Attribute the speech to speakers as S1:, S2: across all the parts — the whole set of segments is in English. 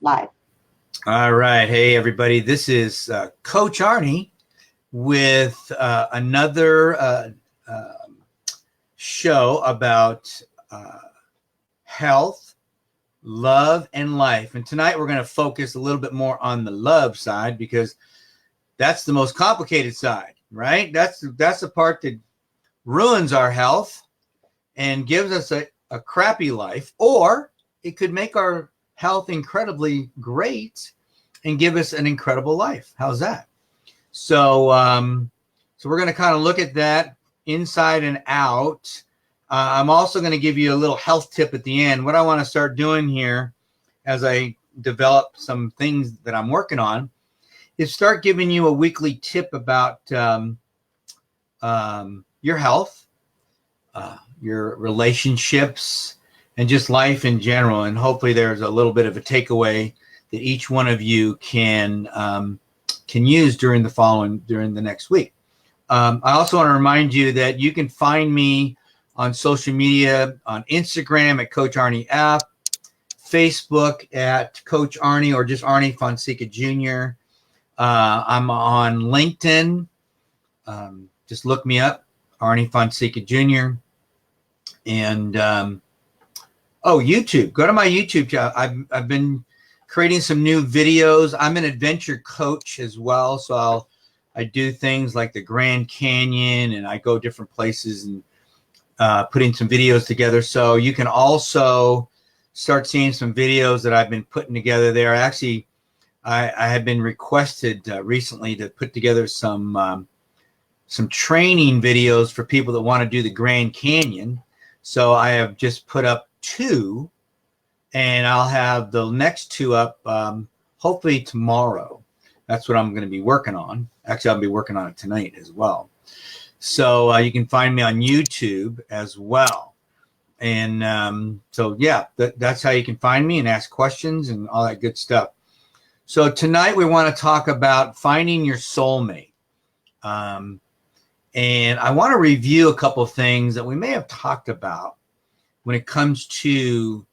S1: live.
S2: All right. Hey, everybody. This is Coach Arnie with another show about health, love, and life. And tonight we're going to focus a little bit more on the love side because that's the most complicated side, right? That's the part that ruins our health and gives us a crappy life, or it could make our health incredibly great and give us an incredible life. How's that? So we're going to kind of look at that inside and out. I'm also going to give you a little health tip at the end. What I want to start doing here as I develop some things that I'm working on is start giving you a weekly tip about your health, your relationships, and just life in general. And hopefully there's a little bit of a takeaway that each one of you can use during the next week. I also want to remind you that you can find me on social media, on Instagram at Coach Arnie F, Facebook at Coach Arnie, or just Arnie Fonseca Jr. I'm on LinkedIn. Just look me up, Arnie Fonseca Jr. And YouTube. Go to my YouTube channel. I've been creating some new videos. I'm an adventure coach as well, so I do things like the Grand Canyon, and I go different places and putting some videos together. So you can also start seeing some videos that I've been putting together there. Actually, I have been requested recently to put together some training videos for people that want to do the Grand Canyon. So I have just put up 2, and I'll have the next 2 up hopefully tomorrow. That's what I'm going to be working on. Actually, I'll be working on it tonight as well. So you can find me on YouTube as well. And that's how you can find me and ask questions and all that good stuff. So tonight we want to talk about finding your soulmate. And I want to review a couple of things that we may have talked about when it comes to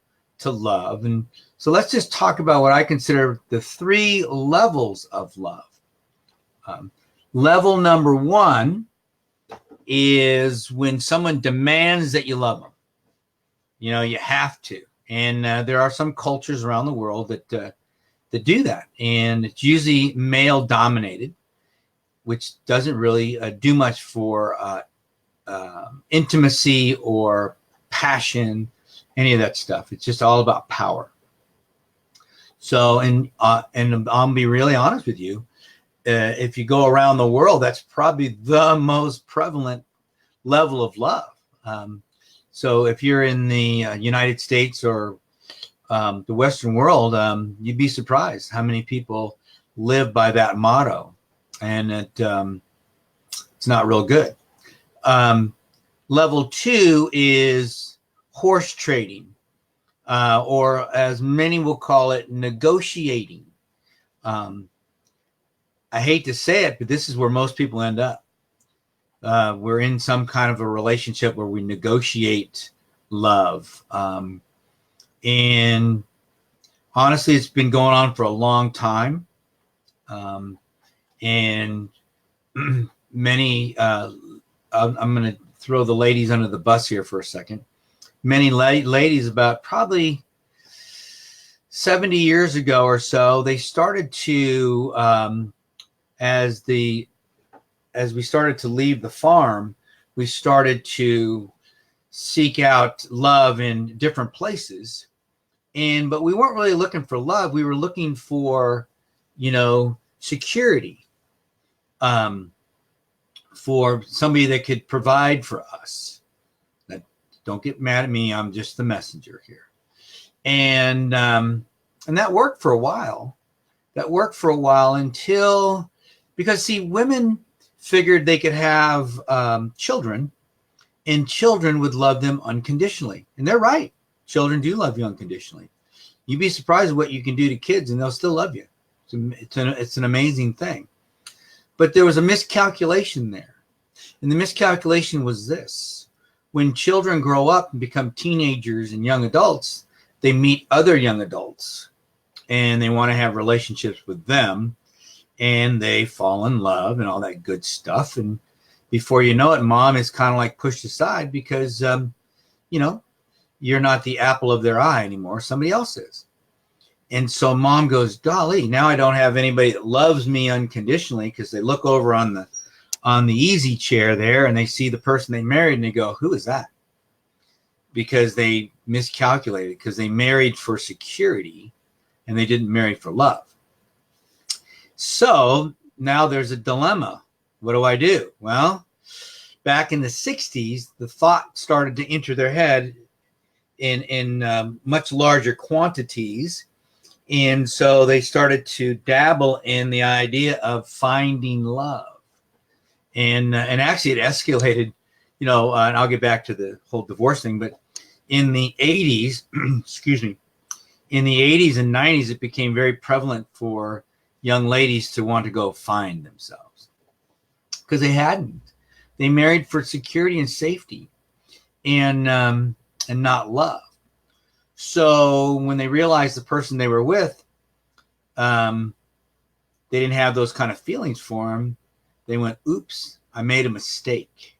S2: love. And so let's just talk about what I consider the 3 levels of love. Level number 1 is when someone demands that you love them. You know, you have to. And there are some cultures around the world that do that. And it's usually male dominated, which doesn't really do much for intimacy or passion, any of that stuff. It's just all about power. So, and I'll be really honest with you. If you go around the world, that's probably the most prevalent level of love. So if you're in the United States or the Western world, you'd be surprised how many people live by that motto. And it's not real good. Level 2 is horse trading, or as many will call it, negotiating. I hate to say it, but this is where most people end up. We're in some kind of a relationship where we negotiate love. And honestly, it's been going on for a long time. And many, I'm going to throw the ladies under the bus here for a second. Many ladies, about probably 70 years ago or so, they started to, as we started to leave the farm, we started to seek out love in different places. But we weren't really looking for love. We were looking for, security, for somebody that could provide for us. Don't get mad at me. I'm just the messenger here. And that worked for a while. Until, because see, women figured they could have children, and children would love them unconditionally. And they're right. Children do love you unconditionally. You'd be surprised what you can do to kids and they'll still love you. It's an amazing thing. But there was a miscalculation there. And the miscalculation was this. When children grow up and become teenagers and young adults, they meet other young adults and they want to have relationships with them, and they fall in love and all that good stuff. And before you know it, mom is kind of like pushed aside because, you know, you're not the apple of their eye anymore. Somebody else is. And so mom goes, golly, now I don't have anybody that loves me unconditionally, because they look over on the easy chair there and they see the person they married and they go, who is that? Because they miscalculated, because they married for security and they didn't marry for love. So now there's a dilemma. What do I do? Well, back in the 60s, the thought started to enter their head in much larger quantities. And so they started to dabble in the idea of finding love. And actually it escalated, you know, and I'll get back to the whole divorce thing, but in the 80s, excuse me, in the 80s and 90s, it became very prevalent for young ladies to want to go find themselves, because they hadn't. They married for security and safety, and not love. So when they realized the person they were with, they didn't have those kind of feelings for him, they went, oops, I made a mistake.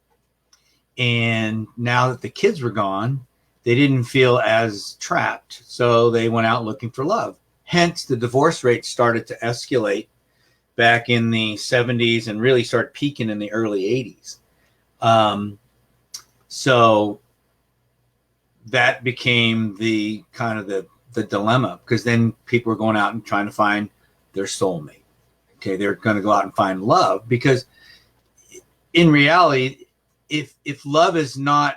S2: And now that the kids were gone, they didn't feel as trapped. So they went out looking for love. Hence, the divorce rate started to escalate back in the 70s and really started peaking in the early 80s. So that became the kind of the dilemma, because then people were going out and trying to find their soulmate. Okay, they're going to go out and find love, because in reality, if love is not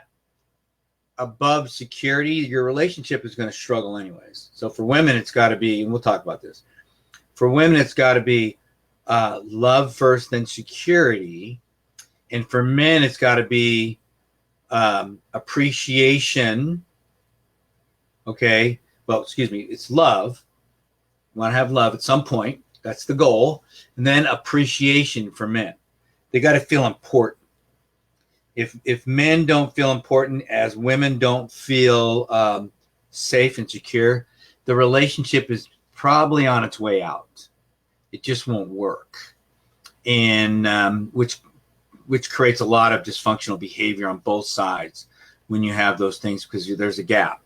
S2: above security, your relationship is going to struggle anyways. So for women, it's got to be, and we'll talk about this, for women, it's got to be love first, then security. And for men, it's got to be appreciation. Okay, well, excuse me, it's love. You want to have love at some point. That's the goal. And then appreciation for men. They got to feel important. If men don't feel important, as women don't feel safe and secure, the relationship is probably on its way out. It just won't work. And which creates a lot of dysfunctional behavior on both sides when you have those things, because there's a gap.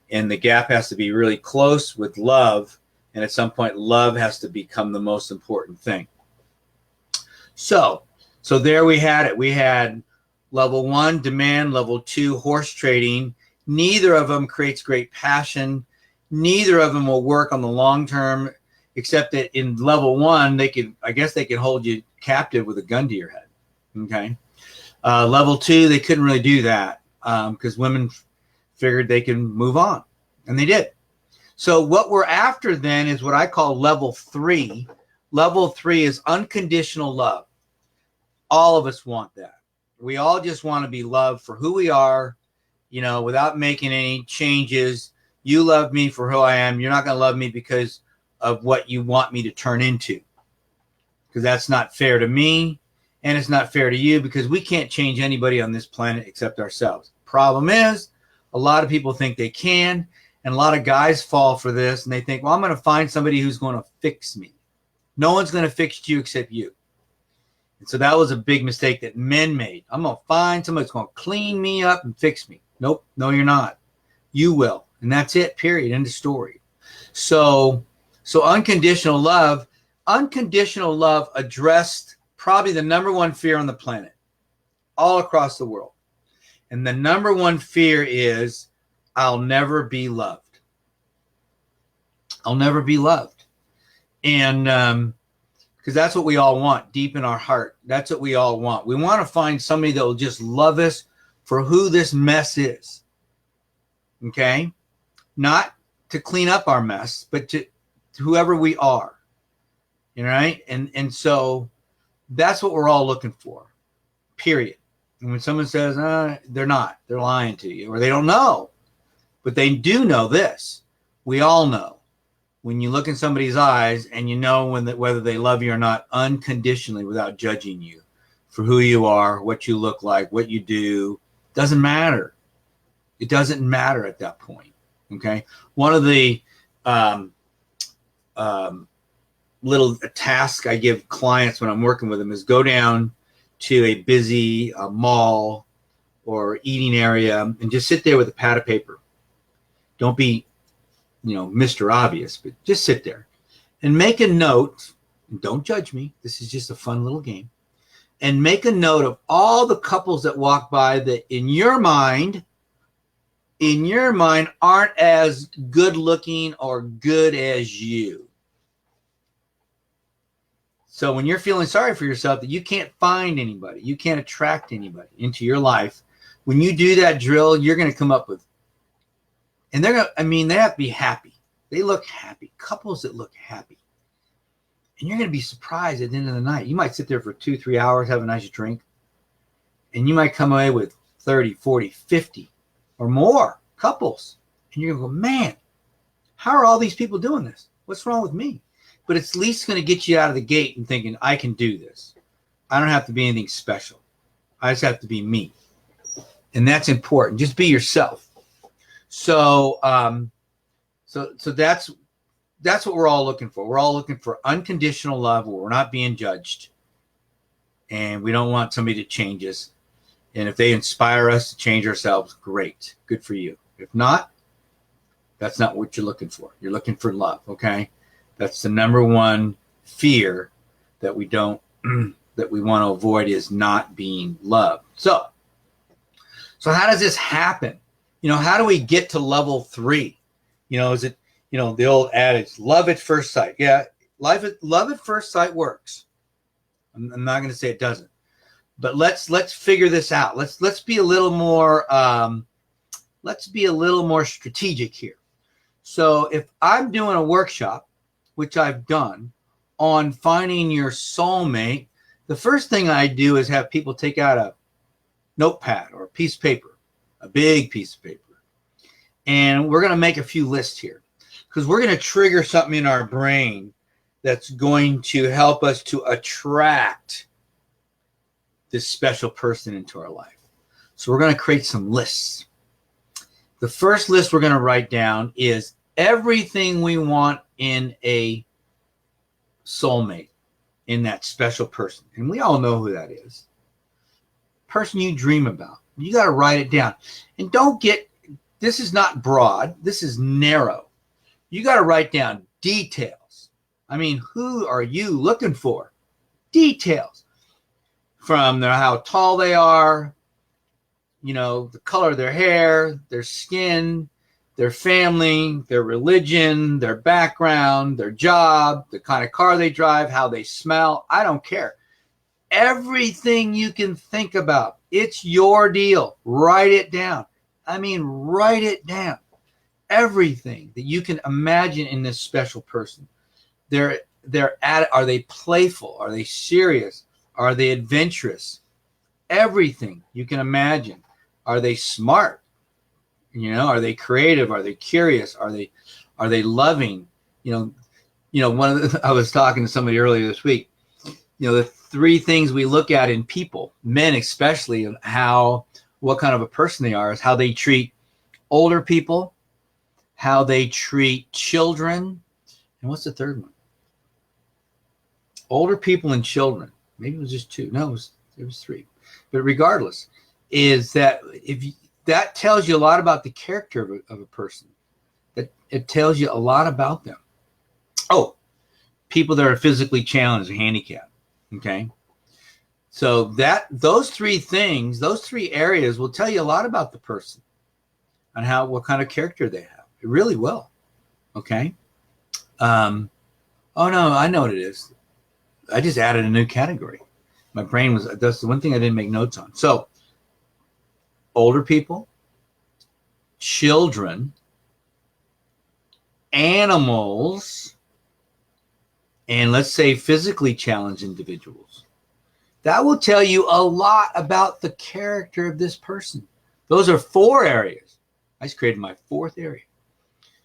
S2: And the gap has to be really close with love. And at some point, love has to become the most important thing. So there we had it. We had level 1, demand. Level 2, horse trading. Neither of them creates great passion. Neither of them will work on the long term, except that in level 1, they could hold you captive with a gun to your head. Okay. Level 2, they couldn't really do that because women figured they can move on, and they did. So what we're after then is what I call level 3. Level 3 is unconditional love. All of us want that. We all just want to be loved for who we are, you know, without making any changes. You love me for who I am. You're not going to love me because of what you want me to turn into, because that's not fair to me, and it's not fair to you, because we can't change anybody on this planet except ourselves. Problem is, a lot of people think they can, and a lot of guys fall for this, and they think, well, I'm going to find somebody who's going to fix me. No one's going to fix you except you. And so that was a big mistake that men made. I'm going to find somebody who's going to clean me up and fix me. Nope, no, you're not. You will. And that's it, period. End of story. So unconditional love addressed probably the number one fear on the planet, all across the world. And the number one fear is, I'll never be loved. I'll never be loved. And because that's what we all want deep in our heart. That's what we all want. We want to find somebody that will just love us for who this mess is. Okay? Not to clean up our mess, but to whoever we are. You know, right? And so that's what we're all looking for. Period. And when someone says, they're not, they're lying to you, or they don't know. But they do know this. We all know. When you look in somebody's eyes and you know whether they love you or not unconditionally, without judging you for who you are, what you look like, what you do, doesn't matter. It doesn't matter at that point. Okay. One of the little task I give clients when I'm working with them is go down to a busy mall or eating area and just sit there with a pad of paper. Don't be, Mr. Obvious, but just sit there and make a note. Don't judge me. This is just a fun little game. And make a note of all the couples that walk by that in your mind aren't as good looking or good as you. So when you're feeling sorry for yourself that you can't find anybody, you can't attract anybody into your life, when you do that drill, you're going to come up with, and they have to be happy. They look happy. Couples that look happy. And you're going to be surprised at the end of the night. You might sit there for 2-3 hours, have a nice drink, and you might come away with 30, 40, 50 or more couples. And you're going to go, man, how are all these people doing this? What's wrong with me? But it's at least going to get you out of the gate and thinking, I can do this. I don't have to be anything special. I just have to be me. And that's important. Just be yourself. So that's what we're all looking for. We're all looking for unconditional love where we're not being judged. And we don't want somebody to change us. And if they inspire us to change ourselves, great. Good for you. If not, that's not what you're looking for. You're looking for love, okay? That's the number one fear that we want to avoid is not being loved. So how does this happen? How do we get to level 3? Is it, the old adage, love at first sight? Yeah, love at first sight works. I'm not going to say it doesn't, but let's figure this out. Let's be a little more strategic here. So if I'm doing a workshop, which I've done, on finding your soulmate, the first thing I do is have people take out a notepad or a piece of paper, a big piece of paper. And we're going to make a few lists here because we're going to trigger something in our brain that's going to help us to attract this special person into our life. So we're going to create some lists. The first list we're going to write down is everything we want in a soulmate, in that special person. And we all know who that is. Person you dream about. You got to write it down. And this is not broad. This is narrow. You got to write down details. I mean, who are you looking for? Details. From how tall they are, the color of their hair, their skin, their family, their religion, their background, their job, the kind of car they drive, how they smell. I don't care. Everything you can think about. It's your deal. Write it down. Write it down. Everything that you can imagine in this special person. Are they playful? Are they serious? Are they adventurous? Everything you can imagine. Are they smart? Are they creative? Are they curious? Are they loving? I was talking to somebody earlier this week. The 3 things we look at in people, men especially, and what kind of a person they are is how they treat older people, how they treat children, and what's the third one? Older people and children. Maybe it was just 2. No, it was 3. But regardless, is that that tells you a lot about the character of a person. That it tells you a lot about them. Oh, people that are physically challenged or handicapped. Okay. So those 3 things, those 3 areas will tell you a lot about the person and what kind of character they have. It really will. Okay. Oh no, I know what it is. I just added a new category. My brain that's the one thing I didn't make notes on. So older people, children, animals, and let's say physically challenged individuals. That will tell you a lot about the character of this person. Those are 4 areas. I just created my 4th area.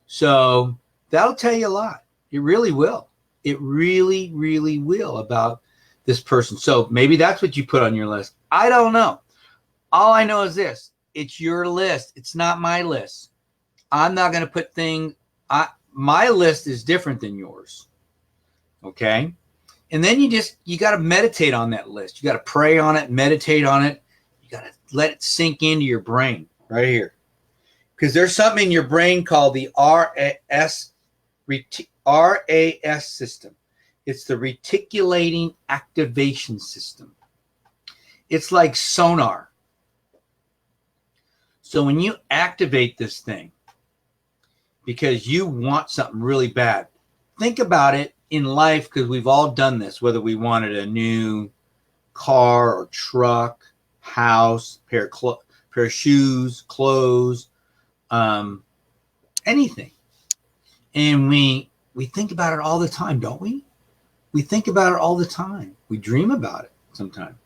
S2: So that'll tell you a lot. It really will. It really, really will about this person. So maybe that's what you put on your list. I don't know. All I know is this. It's your list. It's not my list. I'm not going to put things. my list is different than yours. Okay. And then you got to meditate on that list. You got to pray on it, meditate on it. You got to let it sink into your brain right here. Because there's something in your brain called the RAS system. It's the reticulating activation system. It's like sonar. So when you activate this thing because you want something really bad, think about it in life, because we've all done this, whether we wanted a new car or truck, house, pair of shoes, clothes, anything. And we think about it all the time, don't we? We think about it all the time. We dream about it sometimes.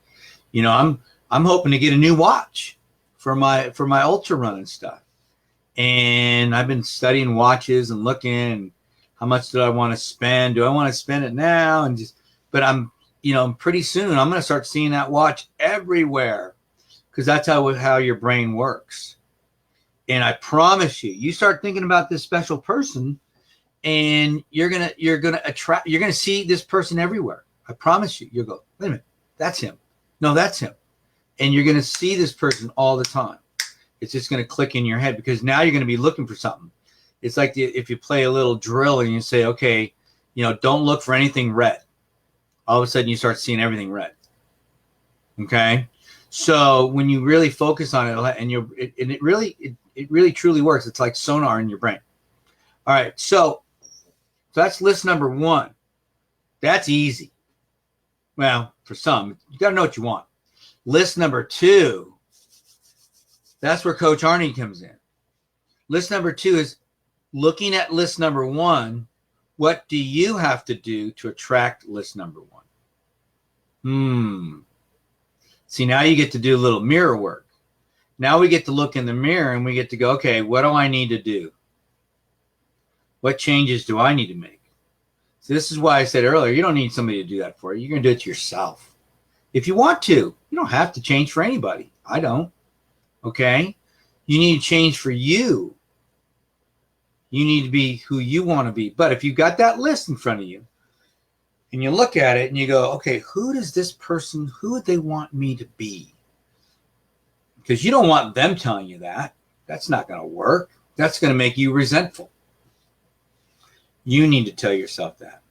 S2: You know, I'm hoping to get a new watch for my ultra running stuff. And I've been studying watches and looking, how much do I want to spend? Do I want to spend it now? But I'm pretty soon I'm going to start seeing that watch everywhere, because that's how your brain works. And I promise you start thinking about this special person, and you're gonna see this person everywhere. I promise you. You'll go, wait a minute, that's him. No, that's him. And you're gonna see this person all the time. It's just gonna click in your head, because now you're gonna be looking for something. It's like if you play a little drill and you say, okay, don't look for anything red. All of a sudden you start seeing everything red. Okay. So when you really focus on it, and it really truly works. It's like sonar in your brain. All right. So that's list number 1. That's easy. Well, for some, you got to know what you want. List number 2, that's where Coach Arnie comes in. List number 2 is looking at list number 1. What do you have to do to attract list number 1? See, now you get to do a little mirror work. Now we get to look in the mirror and we get to go, okay, what do I need to do? What changes do I need to make? So this is why I said earlier, you don't need somebody to do that for you. You're going to do it yourself. If you want to, you don't have to change for anybody. I don't. Okay? You need to change for you. You need to be who you want to be. But if you've got that list in front of you and you look at it and you go, okay, who would they want me to be? Because you don't want them telling you that. That's not going to work. That's going to make you resentful. You need to tell yourself that.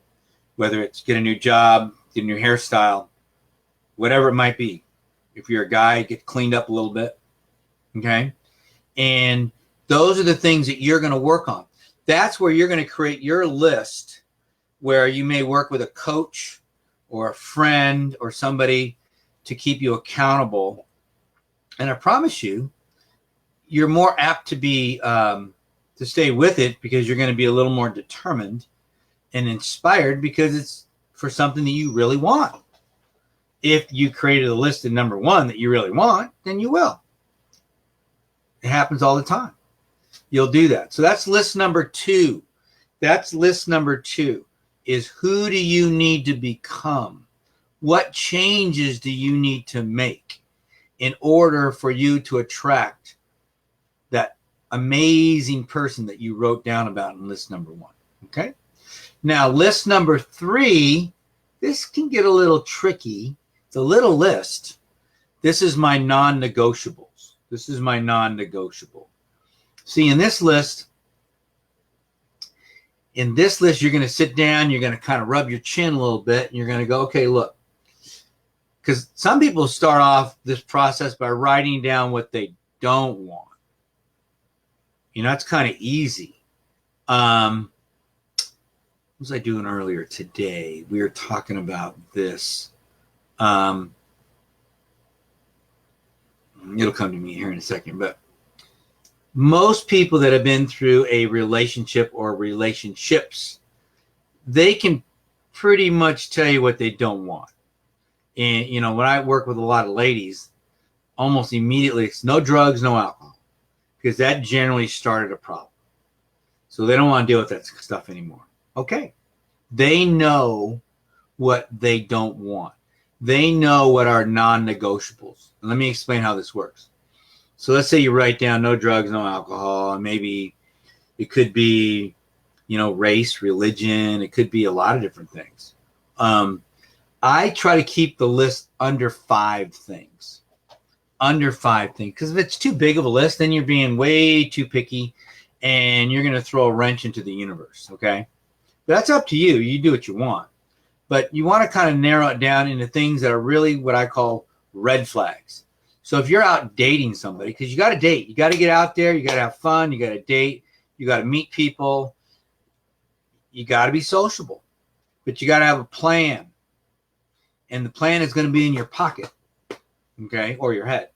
S2: Whether it's get a new job, get a new hairstyle, whatever it might be. If you're a guy, get cleaned up a little bit. Okay? And those are the things that you're going to work on. That's where you're going to create your list, where you may work with a coach or a friend or somebody to keep you accountable. And I promise you, you're more apt to be to stay with it, because you're going to be a little more determined and inspired, because it's for something that you really want. If you created a list of number 1 that you really want, then you will. It happens all the time. You'll do that. So that's list number 2. That's list number 2 is, who do you need to become? What changes do you need to make in order for you to attract that amazing person that you wrote down about in list number 1? Okay. Now, list number 3, this can get a little tricky. It's a little list. This is my non-negotiables. This is my non-negotiable. See, in this list, you're going to sit down, you're going to kind of rub your chin a little bit, and you're going to go, okay, look. Because some people start off this process by writing down what they don't want. It's kind of easy. What was I doing earlier today? We were talking about this. It'll come to me here in a second. But most people that have been through a relationship or relationships, they can pretty much tell you what they don't want. And, when I work with a lot of ladies, almost immediately it's no drugs, no alcohol, because that generally started a problem. So they don't want to deal with that stuff anymore. Okay. They know what they don't want. They know what are non-negotiables. And let me explain how this works. So let's say you write down no drugs, no alcohol, and maybe it could be, race, religion. It could be a lot of different things. I try to keep the list under 5 things. Under 5 things. Because if it's too big of a list, then you're being way too picky and you're going to throw a wrench into the universe. Okay. But that's up to you. You do what you want. But you want to kind of narrow it down into things that are really what I call red flags. So if you're out dating somebody, because you got to date, you got to get out there, you got to have fun, you got to date, you got to meet people, you got to be sociable, but you got to have a plan. And the plan is going to be in your pocket, okay, or your head,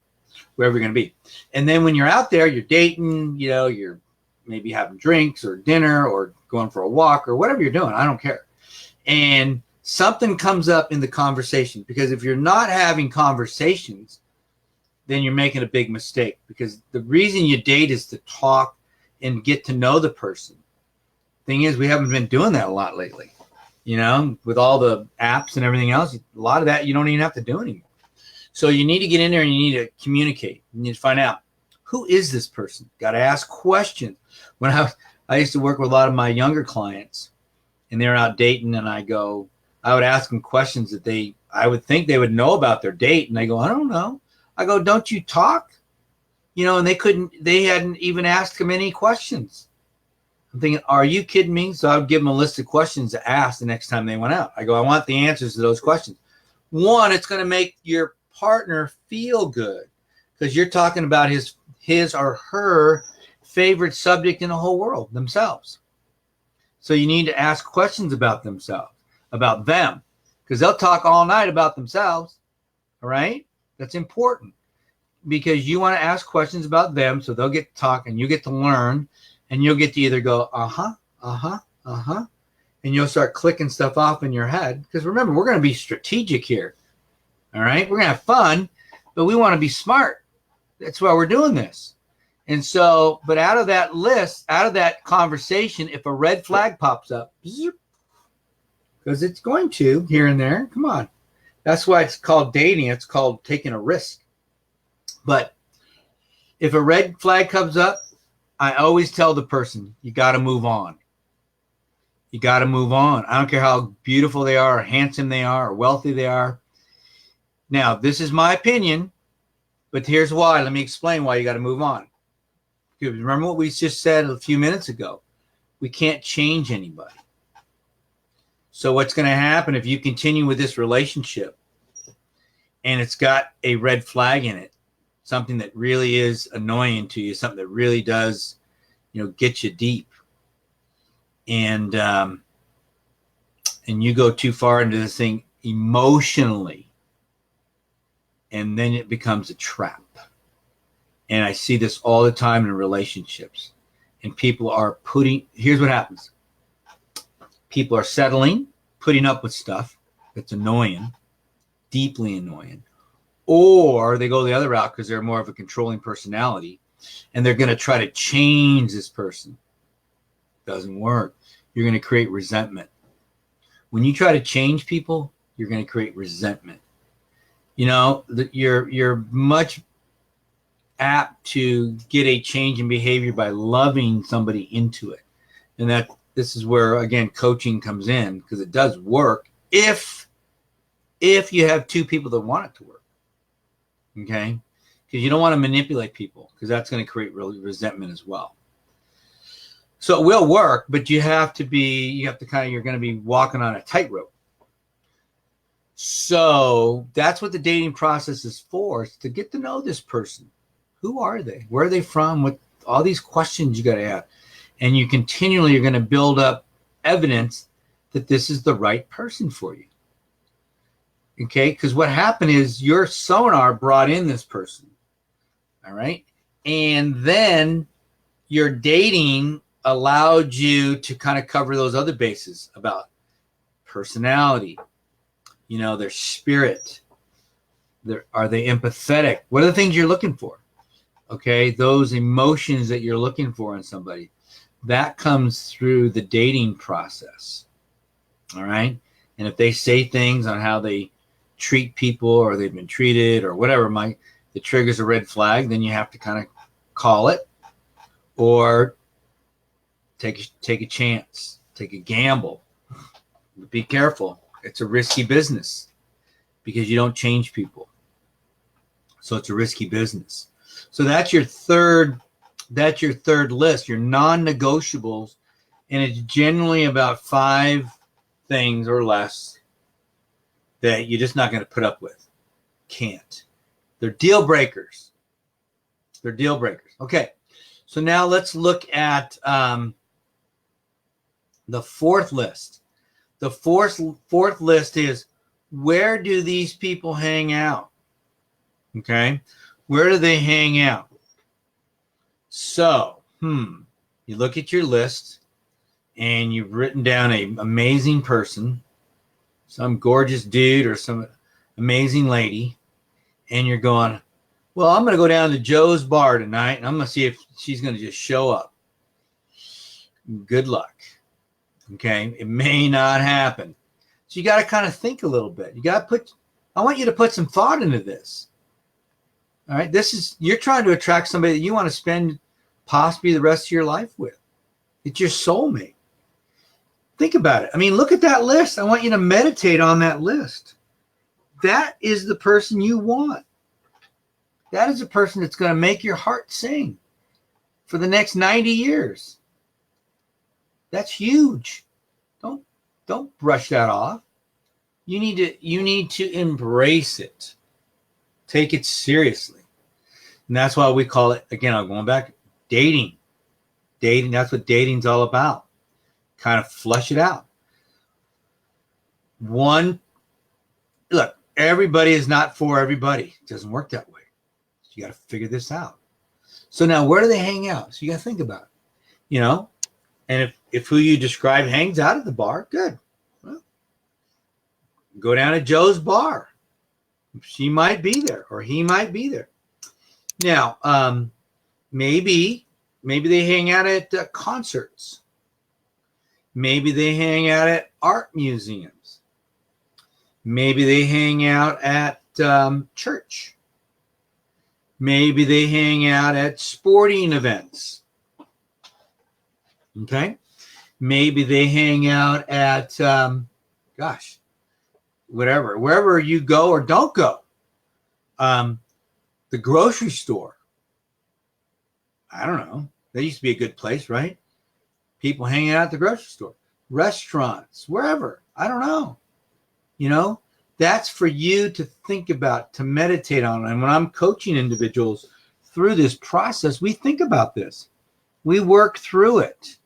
S2: wherever you're going to be. And then when you're out there, you're dating, you're maybe having drinks or dinner or going for a walk or whatever you're doing. I don't care. And something comes up in the conversation, because if you're not having conversations, then you're making a big mistake, because the reason you date is to talk and get to know the person. Thing is, we haven't been doing that a lot lately, with all the apps and everything else. A lot of that you don't even have to do anymore. So you need to get in there and you need to communicate. You need to find out, who is this person? Got to ask questions. When I used to work with a lot of my younger clients, and they're out dating, and I would ask them questions that I would think they would know about their date, and they go, I don't know. I go, don't you talk? And they hadn't even asked him any questions. I'm thinking, are you kidding me? So I would give them a list of questions to ask the next time they went out. I go, I want the answers to those questions. One, it's going to make your partner feel good, because you're talking about his or her favorite subject in the whole world, themselves. So you need to ask questions about themselves, about them, because they'll talk all night about themselves. All right? That's important, because you want to ask questions about them, so they'll get to talk and you get to learn, and you'll get to either go, and you'll start clicking stuff off in your head. Because remember, we're going to be strategic here. All right? We're going to have fun, but we want to be smart. That's why we're doing this. And so, but out of that list, out of that conversation, if a red flag pops up, because it's going to here and there, come on. That's why it's called dating. It's called taking a risk. But if a red flag comes up, I always tell the person, you got to move on. You got to move on. I don't care how beautiful they are, or handsome they are, or wealthy they are. Now, this is my opinion, but here's why. Let me explain why you got to move on. Because remember what we just said a few minutes ago. We can't change anybody. So what's going to happen if you continue with this relationship and it's got a red flag in it, something that really is annoying to you, something that really does, get you deep, and you go too far into this thing emotionally, and then it becomes a trap. And I see this all the time in relationships, and people are here's what happens. People are settling, putting up with stuff that's annoying, deeply annoying, or they go the other route because they're more of a controlling personality, and they're going to try to change this person. Doesn't work. You're going to create resentment. When you try to change people, you're going to create resentment. You're much apt to get a change in behavior by loving somebody into it. And this is where, again, coaching comes in, because it does work if you have two people that want it to work. Okay? Because you don't want to manipulate people, because that's going to create resentment as well. So it will work, but you're going to be walking on a tightrope. So that's what the dating process is for. It's to get to know this person. Who are they? Where are they from? With all these questions you got to have. And you continually are going to build up evidence that this is the right person for you. Okay? Because what happened is your sonar brought in this person. All right? And then your dating allowed you to kind of cover those other bases about personality, their spirit. Are they empathetic? What are the things you're looking for? Okay? Those emotions that you're looking for in somebody. That comes through the dating process. All right? And if they say things on how they treat people, or they've been treated, or whatever, that triggers a red flag, then you have to kind of call it, or take a chance, take a gamble. Be careful. It's a risky business because you don't change people. So it's a risky business. So that's your third list, your non-negotiables, and it's generally about 5 things or less that you're just not going to put up with. Can't. They're deal breakers. They're deal breakers. Okay. So now let's look at the fourth list. The fourth list is, where do these people hang out? Okay. Where do they hang out? So, you look at your list and you've written down an amazing person, some gorgeous dude or some amazing lady, and you're going, well, I'm going to go down to Joe's bar tonight and I'm going to see if she's going to just show up. Good luck. Okay. It may not happen. So you got to kind of think a little bit. I want you to put some thought into this. All right. You're trying to attract somebody that you want to spend possibly the rest of your life with. It's your soulmate. Think about it. I mean, look at that list. I want you to meditate on that list. That is the person you want. That is a person that's going to make your heart sing for the next 90 years. That's huge. Don't brush that off. You need to embrace it. Take it seriously. And that's why we call it, again, I'm going back, dating. Dating, that's what dating's all about. Kind of flush it out. Look, everybody is not for everybody. It doesn't work that way. So you got to figure this out. So now, where do they hang out? So you got to think about it. And if who you describe hangs out at the bar, good. Well, go down to Joe's bar. She might be there or he might be there. Now, maybe they hang out at concerts. Maybe they hang out at art museums. Maybe they hang out at church. Maybe they hang out at sporting events. Okay. Maybe they hang out at, wherever you go or don't go. The grocery store. I don't know. That used to be a good place, right? People hanging out at the grocery store, restaurants, wherever. I don't know. That's for you to think about, to meditate on. And when I'm coaching individuals through this process, we think about this. We work through it.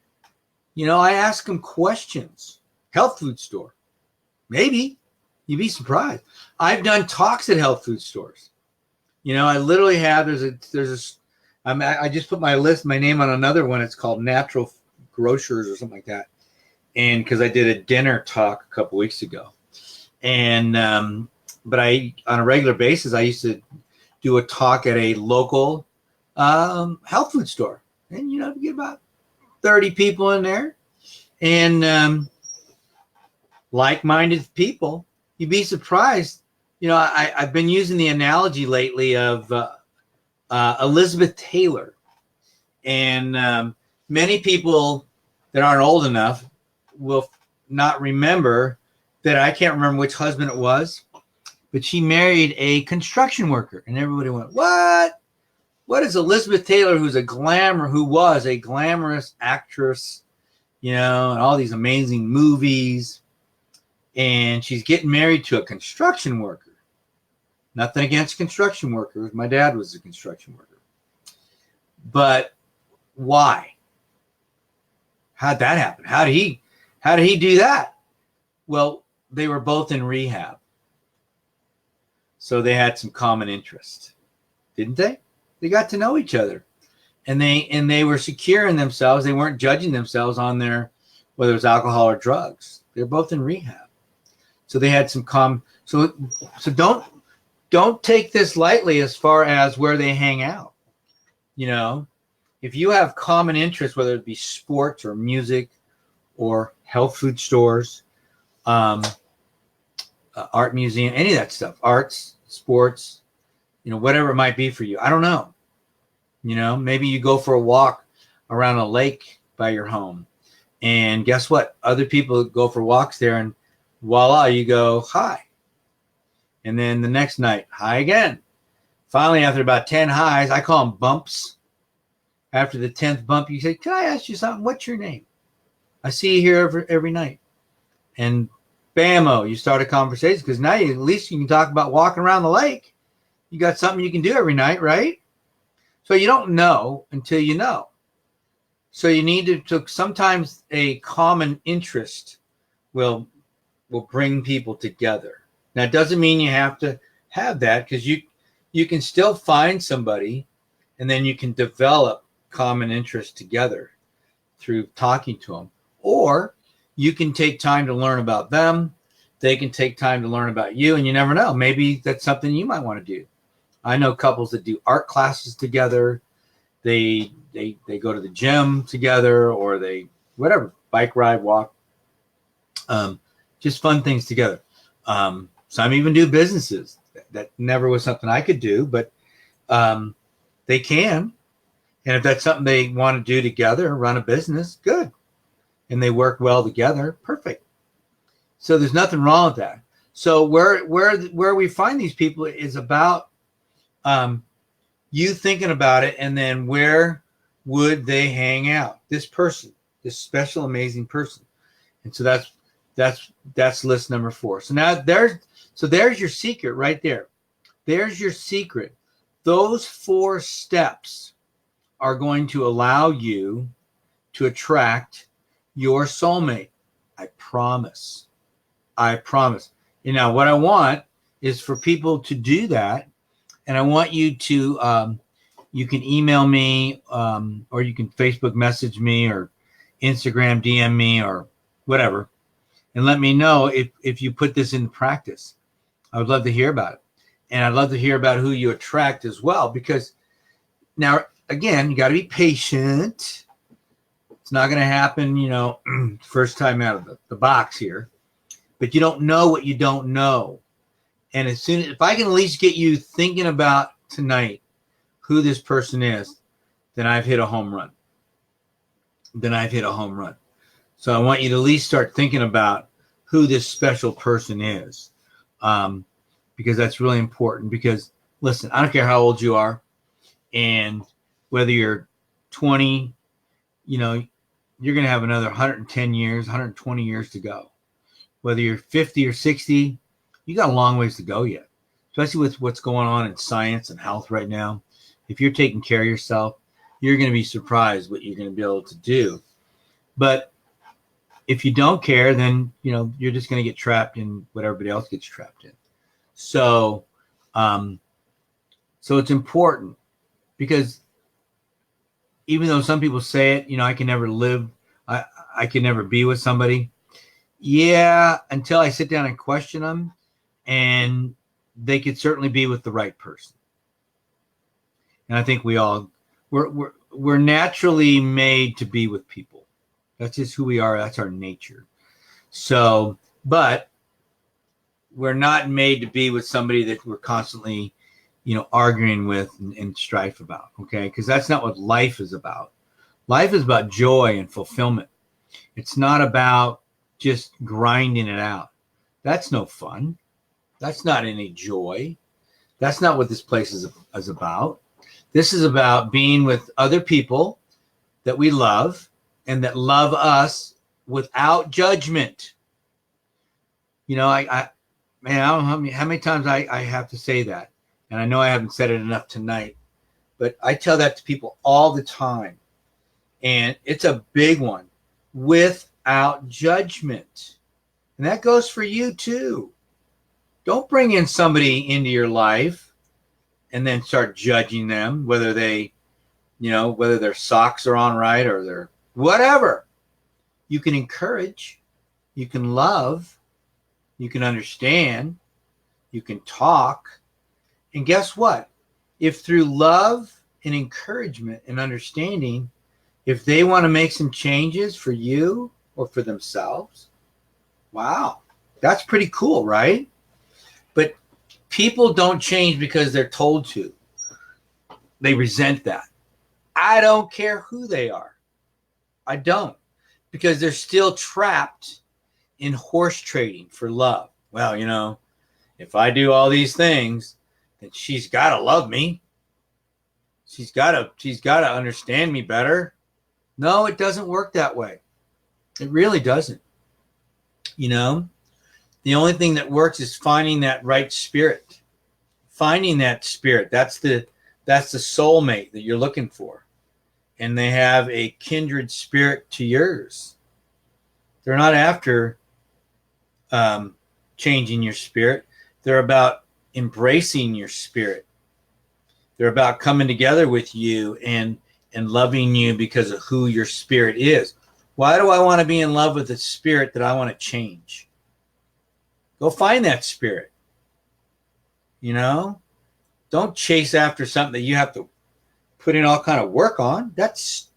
S2: I ask them questions. Health food store. Maybe. You'd be surprised. I've done talks at health food stores. I literally have, I just put my name on another one. It's called Natural Grocers or something like that. And because I did a dinner talk a couple weeks ago. And, but on a regular basis, I used to do a talk at a local health food store. And, you get about 30 people in there. And like-minded people. You'd be surprised. I've been using the analogy lately of Elizabeth Taylor. And many people that aren't old enough will not remember that. I can't remember which husband it was, but she married a construction worker. And everybody went, what? What is Elizabeth Taylor, who was a glamorous actress, and all these amazing movies. And she's getting married to a construction worker. Nothing against construction workers. My dad was a construction worker. But why? How'd that happen? How did he do that? Well, they were both in rehab. So they had some common interest. Didn't they? They got to know each other. And they were secure in themselves. They weren't judging themselves on whether it was alcohol or drugs. They're both in rehab. So they had some so don't take this lightly as far as where they hang out. If you have common interests, whether it be sports or music or health food stores, art museum, any of that stuff, arts, sports, whatever it might be for you. I don't know. Maybe you go for a walk around a lake by your home And guess what? Other people go for walks there, and voila, you go, hi. And then the next night, hi again. Finally, after about 10 highs, I call them bumps. After the 10th bump, you say, can I ask you something? What's your name? I see you here every night. And bam-o, you start a conversation, because now at least you can talk about walking around the lake. You got something you can do every night, right? So you don't know until you know. So you need to sometimes a common interest will bring people together. Now, it doesn't mean you have to have that, because you can still find somebody, and then you can develop common interest together through talking to them. Or you can take time to learn about them. They can take time to learn about you, and you never know. Maybe that's something you might want to do. I know couples that do art classes together. They go to the gym together, or they whatever, bike ride, walk, just fun things together. Some even do businesses. That never was something I could do, but they can. And if that's something they want to do together, run a business, good. And they work well together, perfect. So there's nothing wrong with that. So where we find these people is about you thinking about it, and then where would they hang out? This person, this special, amazing person. And so that's list number 4. So now there's your secret right there. There's your secret. Those 4 steps are going to allow you to attract your soulmate. I promise. I promise. You know, what I want is for people to do that. And I want you to, you can email me, or you can Facebook message me, or Instagram DM me, or whatever, and let me know if you put this into practice. I would love to hear about it. And I'd love to hear about who you attract as well, because now, again, you got to be patient. It's not going to happen, first time out of the box here, but you don't know what you don't know. And if I can at least get you thinking about tonight who this person is, then I've hit a home run. So I want you to at least start thinking about who this special person is, because that's really important. Because, listen, I don't care how old you are, and whether you're 20, you're going to have another 110 years, 120 years to go. Whether you're 50 or 60, you got a long ways to go yet, especially with what's going on in science and health right now. If you're taking care of yourself, you're going to be surprised what you're going to be able to do. But if you don't care, then, you're just going to get trapped in what everybody else gets trapped in. So it's important, because even though some people say it, I can never live, I can never be with somebody. Yeah, until I sit down and question them, and they could certainly be with the right person. And I think we're naturally made to be with people. That's just who we are. That's our nature. So, but we're not made to be with somebody that we're constantly, arguing with and strife about. Okay. Because that's not what life is about. Life is about joy and fulfillment. It's not about just grinding it out. That's no fun. That's not any joy. That's not what this place is about. This is about being with other people that we love and that love us without judgment. I don't know how many times I have to say that. And I know I haven't said it enough tonight, but I tell that to people all the time. And it's a big one. Without judgment. And that goes for you too. Don't bring in somebody into your life and then start judging them, whether their socks are on right or their whatever. You can encourage, you can love, you can understand, you can talk. And guess what? If through love and encouragement and understanding, if they want to make some changes for you or for themselves, wow, that's pretty cool, right? But people don't change because they're told to. They resent that. I don't care who they are. I don't. because they're still trapped in horse trading for love. Well, you know, if I do all these things, then she's got to love me. She's got to understand me better. No, it doesn't work that way. It really doesn't. You know, the only thing that works is finding that right spirit. Finding that spirit. That's the soulmate that you're looking for. And they have a kindred spirit to yours. They're not after changing your spirit. They're about embracing your spirit. They're about coming together with you and loving you because of who your spirit is. Why do I want to be in love with the spirit that I want to change? Go find that spirit. You know, don't chase after something that you have to put in all kind of work on. That's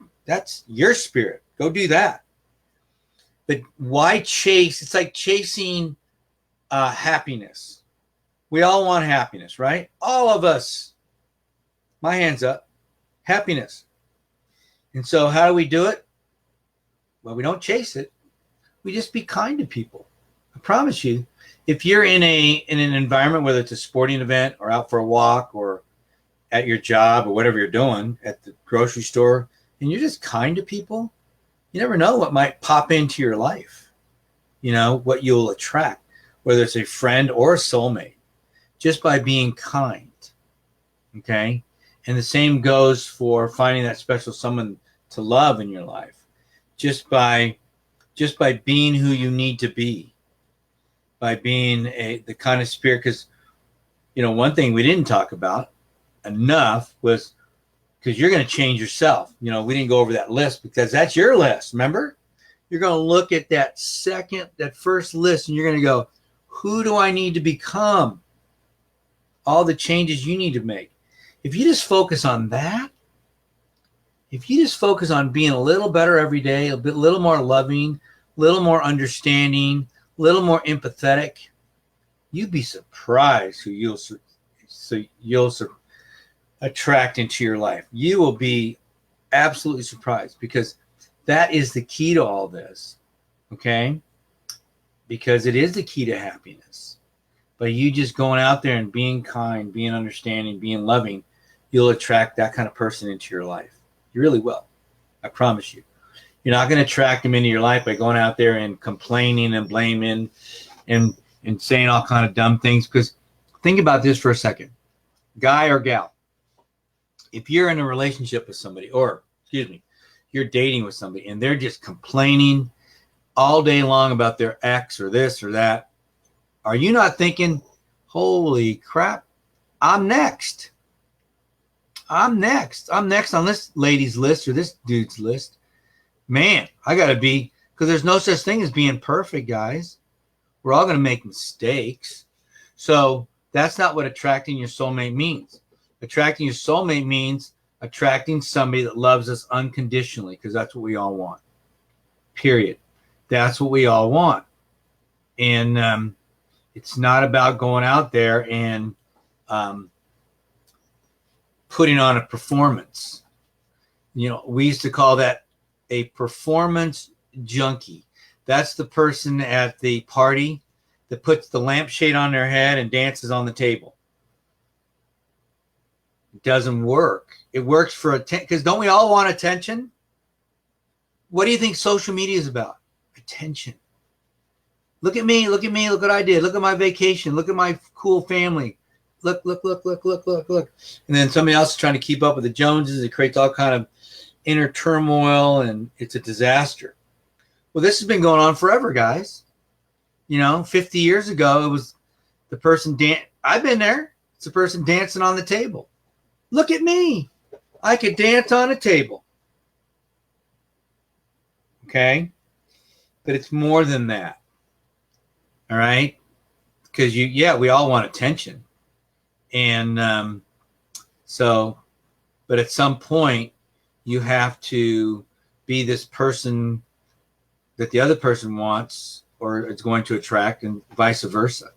S2: your spirit. Go do that. But why chase? It's like chasing happiness. We all want happiness, right? All of us. My hands up. Happiness. And so how do we do it? Well, we don't chase it. We just be kind to people. I promise you, if you're in an environment, whether it's a sporting event or out for a walk or at your job or whatever you're doing at the grocery store, and you're just kind to people, you never know what might pop into your life. You know, what you'll attract, whether it's a friend or a soulmate, just by being kind. Okay? And the same goes for finding that special someone to love in your life. Just by being who you need to be. By being the kind of spirit, because, you know, one thing we didn't talk about enough was, because you're going to change yourself. You know, we didn't go over that list because that's your list, remember? You're going to look at that first list, and you're going to go, who do I need to become? All the changes you need to make. If you just focus on that, if you just focus on being a little better every day, a little more loving, a little more understanding, a little more empathetic, you'd be surprised who you'll attract into your life. You will be absolutely surprised, because that is the key to all this, okay? Because it is the key to happiness. By you just going out there and being kind, being understanding, being loving, you'll attract that kind of person into your life. You really will. I promise you. You're not going to attract them into your life by going out there and complaining and blaming and saying all kind of dumb things. Because think about this for a second. Guy or gal, if you're in a relationship with somebody, or, you're dating with somebody, and they're just complaining all day long about their ex or this or that, are you not thinking, holy crap, I'm next. I'm next on this lady's list or this dude's list. Man, I got to be, because there's no such thing as being perfect, guys. We're all going to make mistakes. So that's not what attracting your soulmate means. Attracting your soulmate means attracting somebody that loves us unconditionally, because that's what we all want. Period. That's what we all want. And it's not about going out there and putting on a performance. You know, we used to call that a performance junkie. That's the person at the party that puts the lampshade on their head and dances on the table. It doesn't work. It works for attention, because don't we all want attention? What do you think social media is about? Attention. Look at me, look what I did. Look at my vacation. Look at my cool family. Look. And then somebody else is trying to keep up with the Joneses. It creates all kind of inner turmoil, and it's a disaster. Well, this has been going on forever, guys. You know, 50 years ago, it was the person I've been there. It's the person dancing on the table. Look at me. I could dance on a table. Okay? But it's more than that. All right? Because we all want attention. And but at some point, you have to be this person that the other person wants or is going to attract, and vice versa.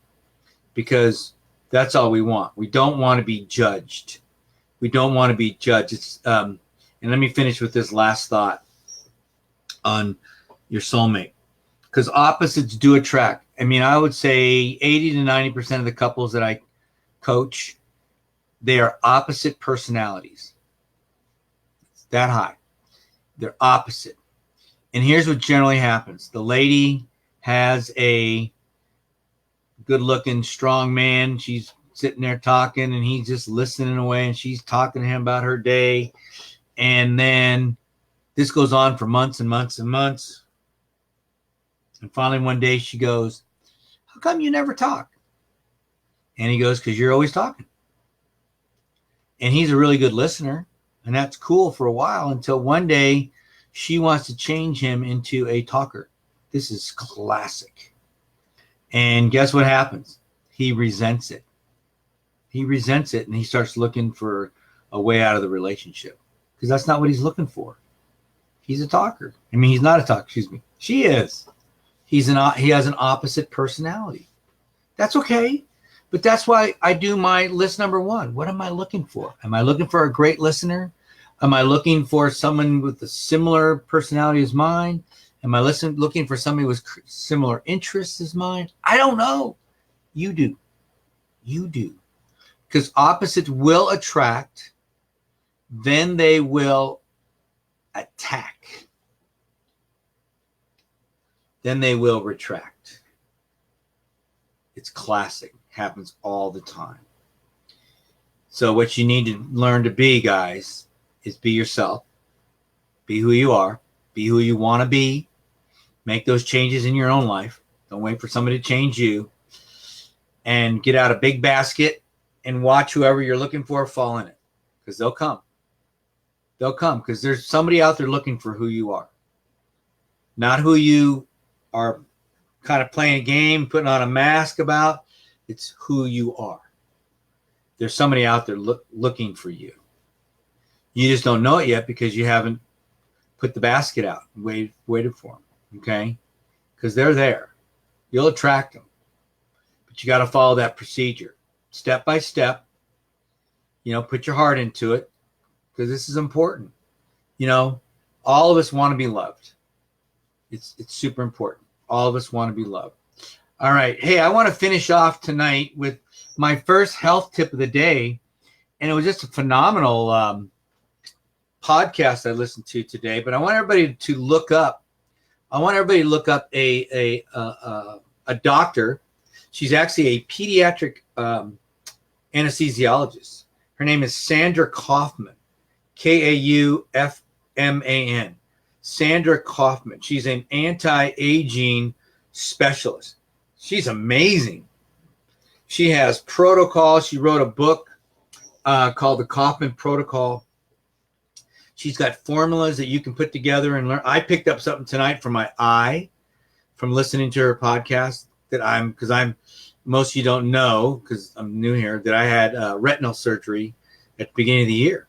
S2: Because that's all we want. We don't want to be judged. We don't want to be judged. It's and let me finish with this last thought on, your soulmate, because opposites do attract. I mean, I would say 80 to 90% of the couples that I coach, they are opposite personalities. It's that high. They're opposite. And here's what generally happens. The lady has a good-looking, strong man. She's sitting there talking, and he's just listening away, and she's talking to him about her day. And then this goes on for months and months and months. And finally, one day she goes, "How come you never talk?" And he goes, "Because you're always talking." And he's a really good listener, and that's cool for a while, until one day she wants to change him into a talker. This is classic. And guess what happens? He resents it. He resents it, and he starts looking for a way out of the relationship, because that's not what he's looking for. He's a talker. I mean, he's not a talker, excuse me. She is. He has an opposite personality. That's okay. But that's why I do my list number one. What am I looking for? Am I looking for a great listener? Am I looking for someone with a similar personality as mine? Am I looking for somebody with similar interests as mine? I don't know. You do. You do. Because opposites will attract, then they will attack. Then they will retract. It's classic. Happens all the time. So what you need to learn to be, guys, is be yourself. Be who you are. Be who you want to be. Make those changes in your own life. Don't wait for somebody to change you. And get out a big basket and watch whoever you're looking for fall in it. Because they'll come. They'll come, because there's somebody out there looking for who you are. Not who you are kind of playing a game, putting on a mask about. It's who you are. There's somebody out there looking for you. You just don't know it yet because you haven't put the basket out and waited for them. Okay? Because they're there. You'll attract them. But you got to follow that procedure. Step by step. You know, put your heart into it. Because this is important. You know, all of us want to be loved. It's super important. All of us want to be loved. All right. Hey, I want to finish off tonight with my first health tip of the day. And it was just a phenomenal podcast I listened to today. But I want everybody to look up. A doctor. She's actually a pediatric anesthesiologist. Her name is Sandra Kaufman. Kaufman. Sandra Kaufman. She's an anti-aging specialist. She's amazing. She has protocols. She wrote a book called The Kaufman Protocol. She's got formulas that you can put together and learn. I picked up something tonight for my eye from listening to her podcast because most of you don't know, because I'm new here, that I had retinal surgery at the beginning of the year.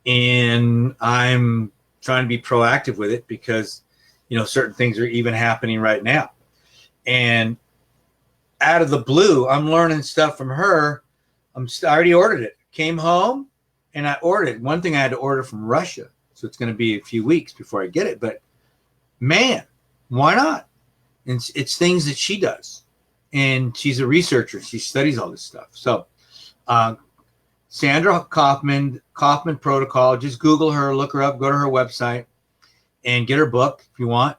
S2: And I'm trying to be proactive with it because, you know, certain things are even happening right now. And out of the blue, I'm learning stuff from her. I already ordered it. Came home and I ordered it. One thing I had to order from Russia. So it's going to be a few weeks before I get it. But man, why not? It's things that she does. And she's a researcher. She studies all this stuff. So Sandra Kaufman Protocol. Just Google her, look her up, go to her website, and get her book if you want.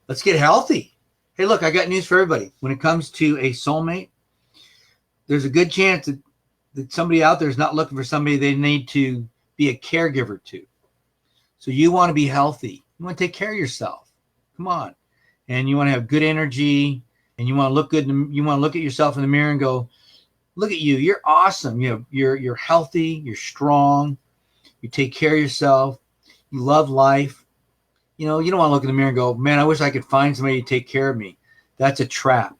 S2: Let's get healthy. Hey, look, I got news for everybody. When it comes to a soulmate, there's a good chance that somebody out there is not looking for somebody they need to be a caregiver to. So you want to be healthy. You want to take care of yourself. Come on. And you want to have good energy. And you want to look good. You want to look at yourself in the mirror and go, look at you. You're awesome. You're healthy. You're strong. You take care of yourself. You love life. You know, you don't want to look in the mirror and go, man, I wish I could find somebody to take care of me. That's a trap.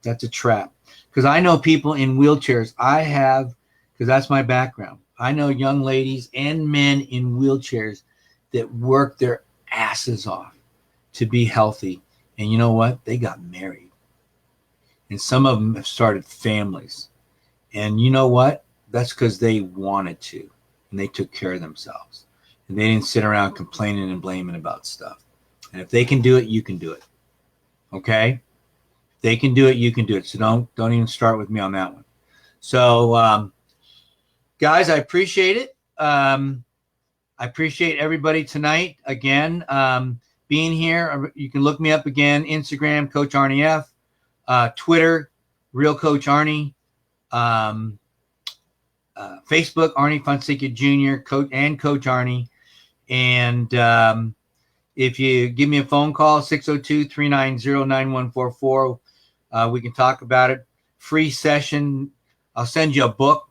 S2: That's a trap. Because I know people in wheelchairs. Because that's my background. I know young ladies and men in wheelchairs that work their asses off to be healthy. And you know what? They got married. And some of them have started families. And you know what? That's because they wanted to. And they took care of themselves. and they didn't sit around complaining and blaming about stuff. And if they can do it, you can do it. Okay? If they can do it, you can do it. So don't even start with me on that one. So, guys, I appreciate it. I appreciate everybody tonight again being here. You can look me up again, Instagram, Coach Arnie F, Twitter, Real Coach Arnie, Facebook, Arnie Fonseca Jr., Coach Arnie. And if you give me a phone call, 602-390-9144, we can talk about it. Free session. I'll send you a book.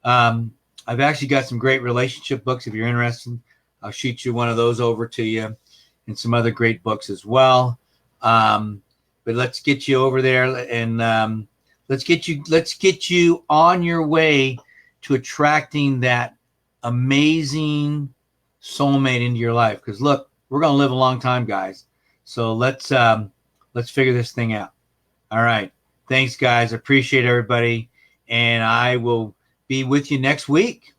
S2: I've actually got some great relationship books. If you're interested, I'll shoot you one of those over to you, and some other great books as well. But let's get you over there, and let's get you on your way to attracting that amazing soulmate into your life. Because look, we're going to live a long time, guys. So let's figure this thing out. All right. Thanks, guys. Appreciate everybody. And I will be with you next week.